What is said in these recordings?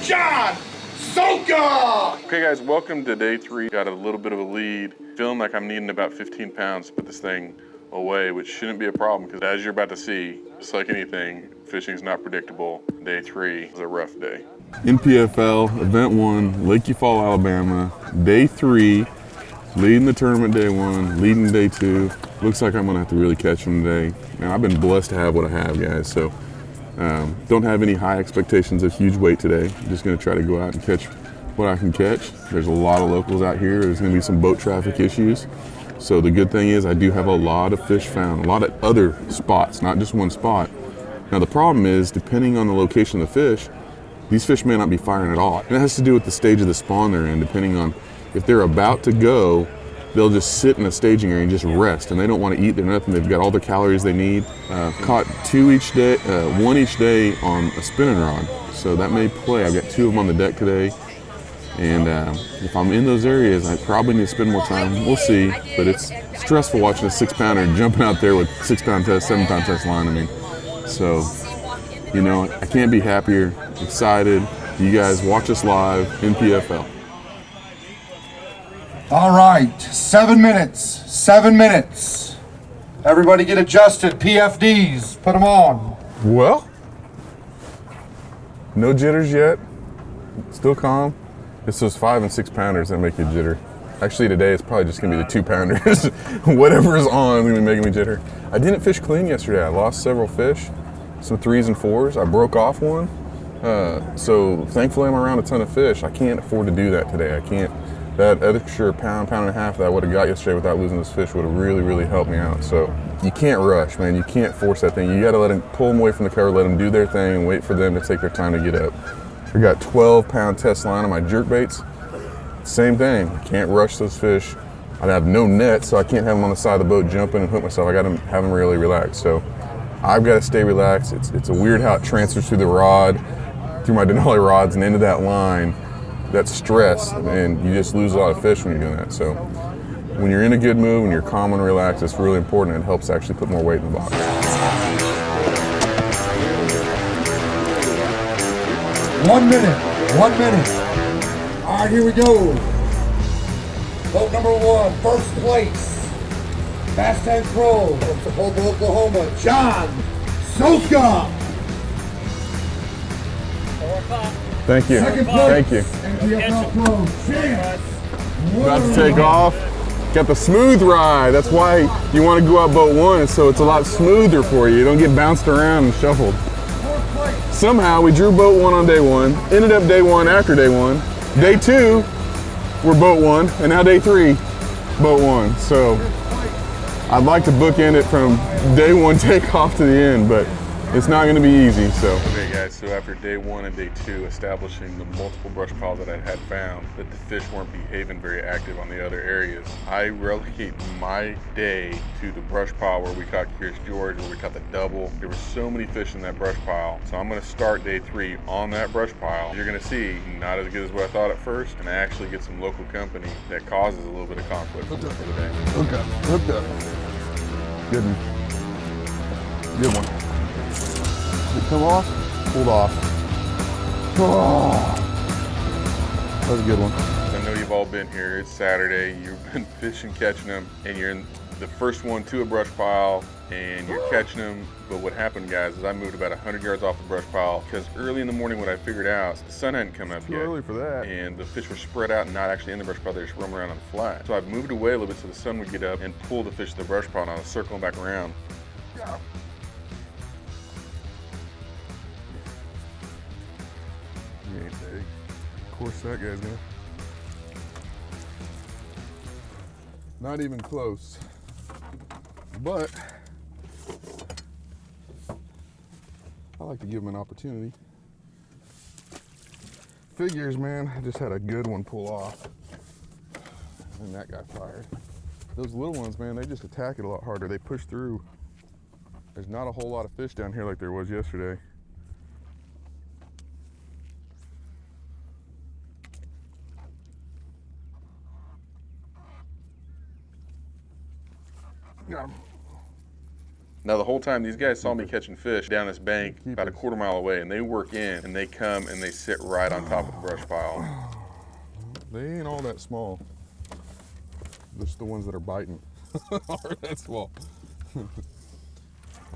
John Soka! Okay guys, welcome to day 3. Got a little bit of a lead. Feeling like I'm needing about 15 pounds to put this thing away, which shouldn't be a problem because as you're about to see, just like anything, fishing is not predictable. Day 3 is a rough day. NPFL, Event 1, Lake Eufala, Alabama. Day 3, leading the tournament day 1, leading day 2. Looks like I'm gonna have to really catch them today. Now, I've been blessed to have what I have, guys, so don't have any high expectations of huge weight today. I'm just gonna try to go out and catch what I can catch. There's a lot of locals out here. There's gonna be some boat traffic issues. So the good thing is I do have a lot of fish found, a lot of other spots, not just one spot. Now the problem is, depending on the location of the fish, these fish may not be firing at all. And it has to do with the stage of the spawn they're in. Depending on if they're about to go, they'll just sit in a staging area and just rest, and they don't want to eat. They're nothing. They've got all the calories they need. Caught 2 each day, 1 each day on a spinning rod. So that may play. I've got 2 of them on the deck today. And if I'm in those areas, I probably need to spend more time. We'll see, but it's stressful watching a 6-pounder jumping out there with 6-pound test, 7-pound test line. I mean, so, you know, I can't be happier, excited. You guys watch us live, NPFL. All right, 7 minutes, 7 minutes. Everybody get adjusted, PFDs, put them on. Well, no jitters yet, still calm. It's those 5- and 6-pounders that make you jitter. Actually today it's probably just gonna be the 2-pounders. Whatever's on is gonna be making me jitter. I didn't fish clean yesterday. I lost several fish, some 3s and 4s. I broke off one. So thankfully I'm around a ton of fish. I can't afford to do that today. I can't. That extra pound and a half that I would have got yesterday without losing this fish would have really, really helped me out. So you can't rush, man. You can't force that thing. You gotta let them, pull them away from the cover, let them do their thing, and wait for them to take their time to get up. I got 12-pound test line on my jerk baits. Same thing. I can't rush those fish. I have no net, so I can't have them on the side of the boat jumping and hook myself. I got to have them really relaxed. So I've got to stay relaxed. It's a weird how it transfers through the rod, through my Denali rods, and into that line. That stress, and you just lose a lot of fish when you're doing that. So when you're in a good mood, when you're calm and relaxed, it's really important. It helps actually put more weight in the box. 1 minute, 1 minute. All right, here we go. Boat number 1, first place. Fast Tank Pro from Topeka, Oklahoma, John Soka. Thank you. Second place, Thank you. NPFL Pro, Chance. About to take off. Got the smooth ride. That's why you want to go out boat 1, so it's a lot smoother for you. You don't get bounced around and shuffled. Somehow we drew boat 1 on day 1, ended up day 1 after day 1. Day 2, we're boat 1, and now day 3, boat 1. So I'd like to bookend it from day 1 takeoff to the end, but it's not gonna be easy, so. Okay guys, so after day 1 and day 2, establishing the multiple brush piles that I had found, that the fish weren't behaving very active on the other areas, I relegate my day to the brush pile where we caught Curious George, where we caught the double. There were so many fish in that brush pile, so I'm gonna start day 3 on that brush pile. You're gonna see, not as good as what I thought at first, and I actually get some local company that causes a little bit of conflict for the day. Okay, hooked up. Good one. Good one. Come off, pulled off. Oh, that was a good one. I know you've all been here. It's Saturday. You've been fishing, catching them, and you're in the first one to a brush pile, and you're catching them. But what happened, guys, is I moved about 100 yards off the brush pile because early in the morning what I figured out, the sun hadn't come up yet. Too early for that. And the fish were spread out and not actually in the brush pile. They were just roaming around on the flat. So I've moved away a little bit so the sun would get up and pull the fish to the brush pile, and I was circling back around. Yeah. He ain't big. Of course that guy's gonna. Not even close. But I like to give him an opportunity. Figures, man, I just had a good one pull off. And that got fired. Those little ones, man, they just attack it a lot harder. They push through. There's not a whole lot of fish down here like there was yesterday. Yeah. Now the whole time these guys saw me catching fish down this bank about a quarter mile away, and they work in and they come and they sit right on top of the brush pile. They ain't all that small. Just the ones that are biting are that small.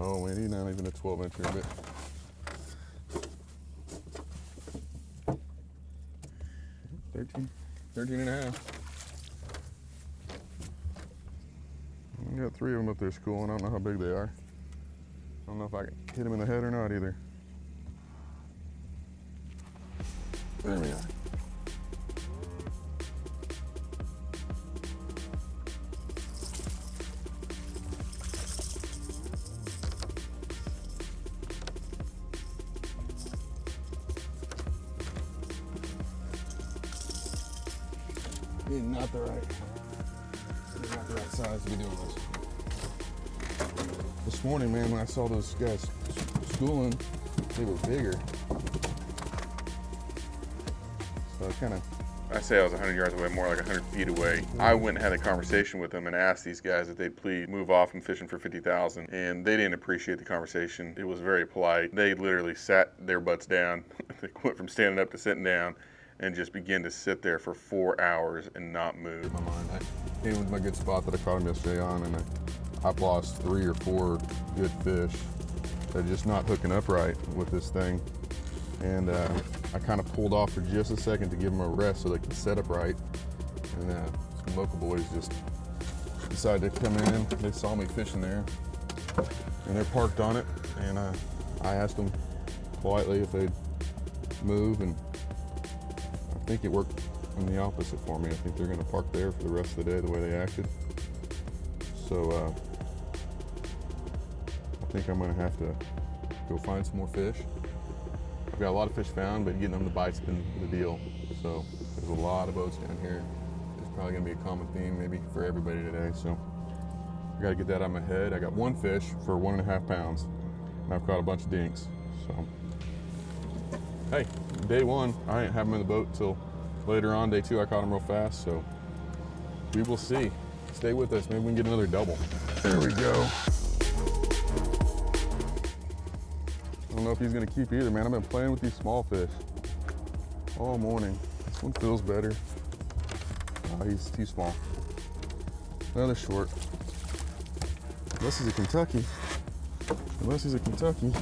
Oh man, he's not even a 12-incher, but 13 and a half. I got 3 of them up there schooling. I don't know how big they are. I don't know if I can hit them in the head or not either. There we are. Not the right size to be doing this. This morning, man, when I saw those guys schooling, they were bigger. So I say I was 100 yards away, more like 100 feet away. I went and had a conversation with them and asked these guys if they'd please move off from fishing for 50,000, and they didn't appreciate the conversation. It was very polite. They literally sat their butts down. They went from standing up to sitting down and just began to sit there for 4 hours and not move. In my mind, I came with my good spot that I caught him yesterday on, and I've lost 3 or 4 good fish. They're just not hooking up right with this thing. And I kind of pulled off for just a second to give them a rest so they could set up right. And some local boys just decided to come in. They saw me fishing there, and they're parked on it. And I asked them politely if they'd move, and I think it worked in the opposite for me. I think they're going to park there for the rest of the day the way they acted. So I think I'm going to have to go find some more fish. I've got a lot of fish found, but getting them to bite's been the deal. So there's a lot of boats down here. It's probably going to be a common theme maybe for everybody today. So I got to get that out of my head. I got 1 fish for 1.5 pounds, and I've caught a bunch of dinks. So hey, day 1, I ain't have them in the boat till later on. Day 2, I caught them real fast, so we will see. Stay with us, maybe we can get another double. There we go. I don't know if he's gonna keep either, man. I've been playing with these small fish all morning. This one feels better. Oh, he's too small. Another short. Unless he's a Kentucky. Unless he's a Kentucky,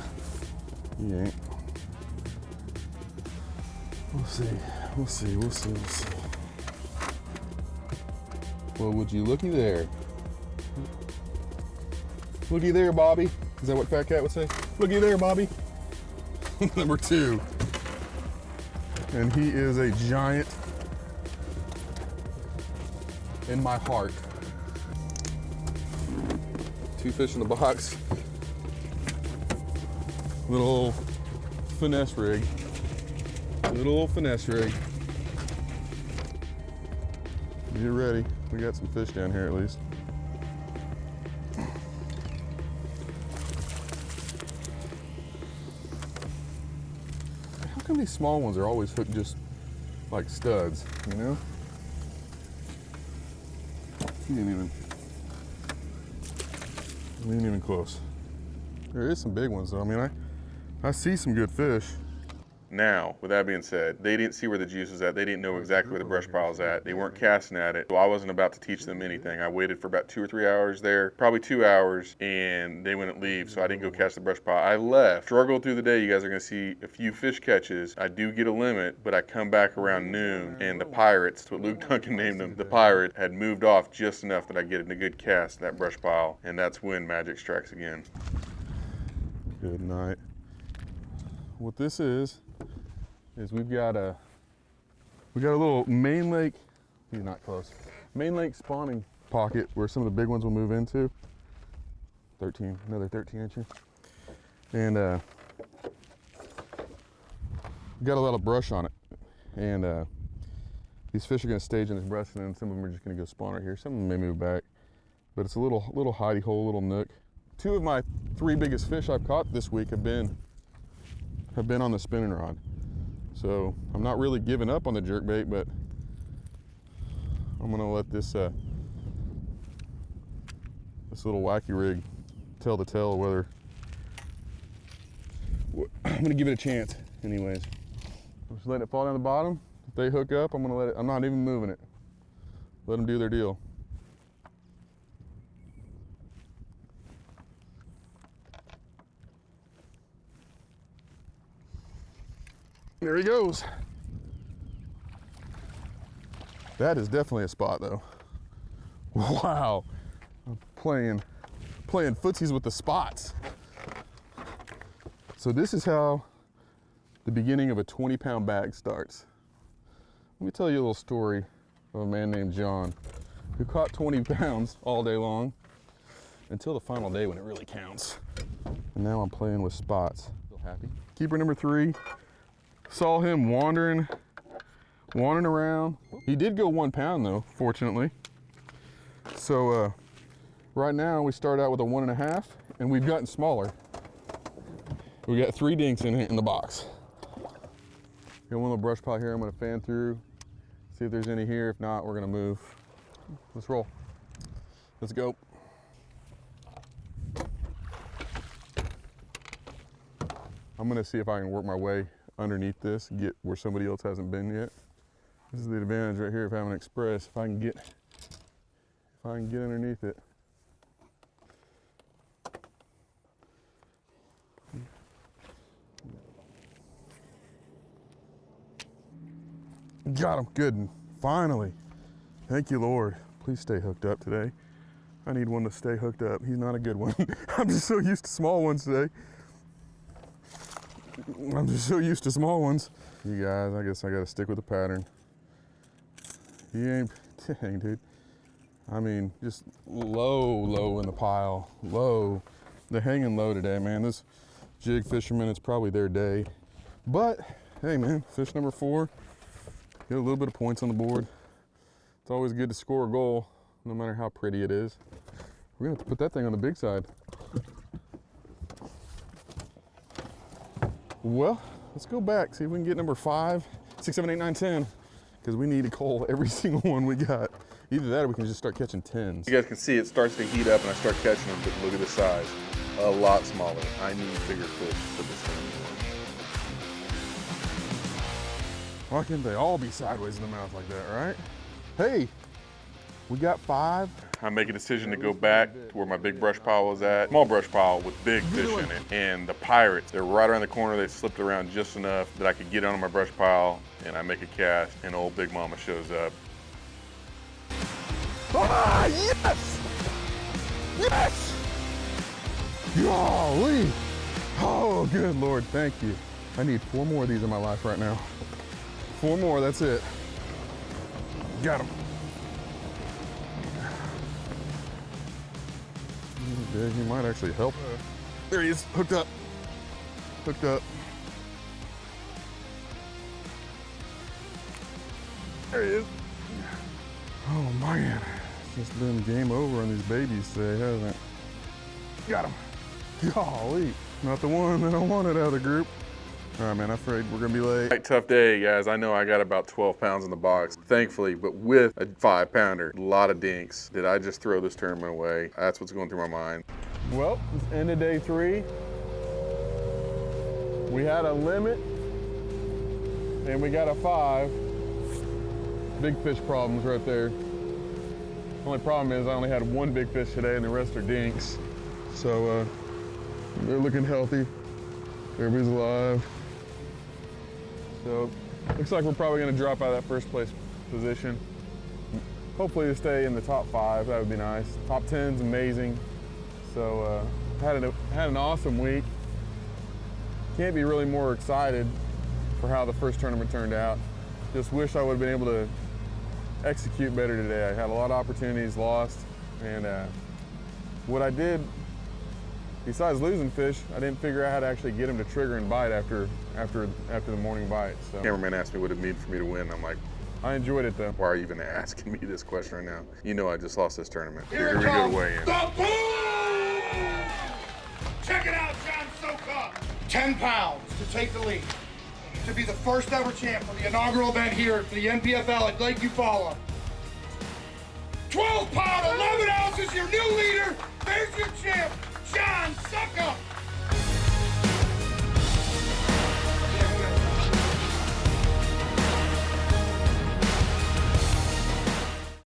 he ain't. We'll see, we'll see, we'll see, we'll see. Well, would you looky there? Looky there, Bobby. Is that what Fat Cat would say? Looky there, Bobby. Number 2. And he is a giant in my heart. 2 fish in the box. Little finesse rig. Little finesse rig. Get ready. We got some fish down here at least. How come these small ones are always hooked just like studs, you know? He ain't even close. There is some big ones though. I mean, I see some good fish. Now, with that being said, they didn't see where the juice was at. They didn't know exactly where the brush pile was at. They weren't casting at it. So I wasn't about to teach them anything. I waited for about 2 or 3 hours there, probably 2 hours, and they wouldn't leave. So I didn't go catch the brush pile. I left, struggled through the day. You guys are going to see a few fish catches. I do get a limit, but I come back around noon, and the Pirates, that's what Luke Duncan named them, the Pirate, had moved off just enough that I get in a good cast in that brush pile, and that's when magic strikes again. Good night. What this is we've got a little main lake, he's not close, main lake spawning pocket where some of the big ones will move into. Another 13 incher. And got a lot of brush on it. And these fish are gonna stage in this brush, and then some of them are just gonna go spawn right here. Some of them may move back, but it's a little hidey hole, little nook. 2 of my 3 biggest fish I've caught this week have been on the spinning rod. So I'm not really giving up on the jerkbait, but I'm gonna let this little wacky rig tell the tale of whether I'm gonna give it a chance anyways. I'm just letting it fall down the bottom. If they hook up, I'm gonna let it, I'm not even moving it. Let them do their deal. There he goes. That is definitely a spot though. Wow, I'm playing footsies with the spots. So this is how the beginning of a 20-pound bag starts. Let me tell you a little story of a man named John who caught 20 pounds all day long until the final day when it really counts. And now I'm playing with spots. Feel happy. Keeper number 3, saw him wandering around. He did go 1 pound though, fortunately. So right now we start out with a 1.5 and we've gotten smaller. We got 3 dinks in the box. Got one little brush pile here I'm gonna fan through, see if there's any here. If not, we're gonna move. Let's roll. Let's go. I'm gonna see if I can work my way underneath this, get where somebody else hasn't been yet. This is the advantage right here of having Express. If I can get underneath it. Got him, good, finally. Thank you, Lord. Please stay hooked up today. I need one to stay hooked up. He's not a good one. I'm just so used to small ones today. I'm just so used to small ones. You guys, I guess I gotta stick with the pattern. He ain't, dang dude. I mean, just low in the pile, low. They're hanging low today, man. This jig fisherman, it's probably their day. But, hey man, fish number 4. Get a little bit of points on the board. It's always good to score a goal, no matter how pretty it is. We're gonna have to put that thing on the big side. Well, let's go back, see if we can get number 5, 6, 7, 8, 9, 10, because we need to cull every single one we got. Either that or we can just start catching 10s. You guys can see it starts to heat up and I start catching them, but look at the size. A lot smaller. I need bigger fish for this thing. Why can't they all be sideways in the mouth like that, right? Hey, we got 5. I make a decision to go back to where my big brush pile was at. Small brush pile with big fish in it. And the pirates, they're right around the corner. They slipped around just enough that I could get on my brush pile and I make a cast and old Big Mama shows up. Ah, yes! Yes! Golly! Oh, good Lord, thank you. I need 4 more of these in my life right now. 4 more, that's it. Got him. He might actually help. There he is, hooked up. Hooked up. There he is. Oh man, it's just been game over on these babies today, hasn't it? Got him. Golly, not the one that I wanted out of the group. All right, man, I'm afraid we're gonna be late. Right, tough day, guys. I know I got about 12 pounds in the box, thankfully, but with a 5-pounder, a lot of dinks. Did I just throw this tournament away? That's what's going through my mind. Well, it's end of day 3. We had a limit, and we got a 5. Big fish problems right there. Only problem is I only had 1 big fish today, and the rest are dinks. So they're looking healthy. Everybody's alive. So looks like we're probably gonna drop out of that first place position. Hopefully to stay in the top 5, that would be nice. Top 10's amazing. So had an awesome week. Can't be really more excited for how the first tournament turned out. Just wish I would have been able to execute better today. I had a lot of opportunities lost, and what I did, besides losing fish, I didn't figure out how to actually get him to trigger and bite after the morning bite. So Cameraman asked me what it meant for me to win. I'm like, I enjoyed it though. why are you even asking me this question right now? You know I just lost this tournament. Here we go to weigh in. The boom! Check it out, John Soka. 10 pounds to take the lead. To be the first ever champ for the inaugural event here for the NPFL at Lake Eufala. 12 pound, 11 ounces, your new leader,